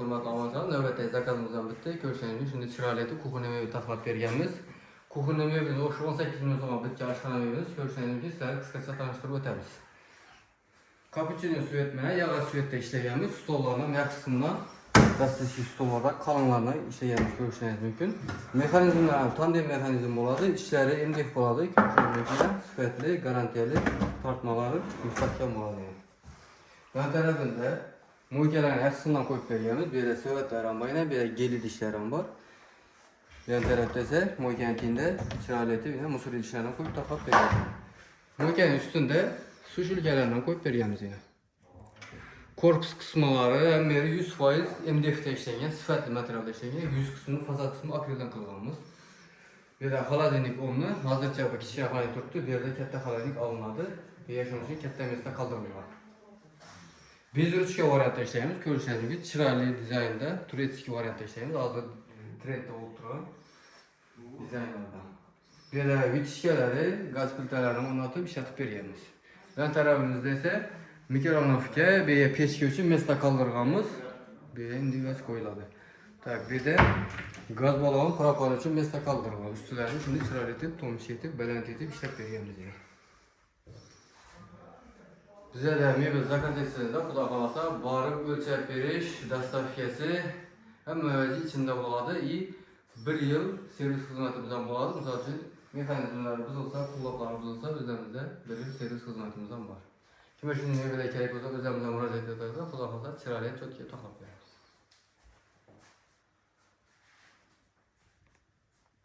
hurmatli avazlar, navbatdagi zakazimizdan bitti. Ko'rishingiz uchun shunda chiroyli kuxonniy mebel taklif berganmiz. Kuxonniy mebel o'sha 18 million so'mga bitgan oshxona mebelimiz. Ko'rishingiz uchun sizlarga qisqacha tanishtirib o'tamiz. Kapuchino svet bilan yog'och svetda ishlaganmiz. Stollarni yaxshisidan dastlashli stollarda qalinlarni ishlaganmiz ko'rishingiz mumkin. Mexanizmlar tandem mexanizm bo'ladi. Ishlari MDF bo'ladi. Ko'rishingiz sifatli, garantiyali tortmalari mustahkam bo'ladi. Yan tarafında mo'ykalarni yaxshisidan qo'yib berganmiz. Bu yerda savatlar ham bor, bu yerda gel idishlar ham bor. Yan tarafda esa mo'ykaning tengida chiroyli etib musor idishlarni qo'yib taqab bergan. Mo'ykaning ustida suv shilkalarni qo'yib berganmiz yana. Korpus qismlari hammasi 100% MDF da ishlangan, sifatli materialda ishlangan. Yuz qismini, fasad qismini akreldan qilganmiz. Bu yerda xolodilnik o'rni hozircha kichkina xolodilnik turibdi. Bu yerda katta xolodilnik olinadi. Bu yashash uchun katta masda qoldirilgan. Bezrучка variantda ishlaymiz. Ko'rishingiz mumkin, chiroyli dizaynda, turetskiy variantda ishlaymiz. Hozir trendda bo'lib turgan dizaynlardan. Bu yerda vitishkalari, gaz plitalarini o'rnatib ishlatib berganmiz. Yan tarafimizda esa mikronovka, bu yerga pechka uchun masda qoldirganmiz. Bu yerga endi gaz qo'yiladi. Tak, bu yerda gaz balon, propan uchun masda qoldirgan. Ustilarini shunday chiroyli etib, to'mish etib, baland etib ishlab berganmiz. Bizlarda mebel zakaz etsangizda, xudo xolasa, borib o'lchab berish, dastavkasi hamma ichida bo'ladi. 1 yil servis xizmatimiz ham bo'ladi. Misol uchun mexanizmlar buzilsa, quloqlar buzilsa, bizlarda 1 yil servis xizmatimiz ham bor. Kimga shunday mebel kerak bo'lsa, o'zimizga murojaat etasiz, xudo xolasa chiroyli cho'tga taqlab beramiz.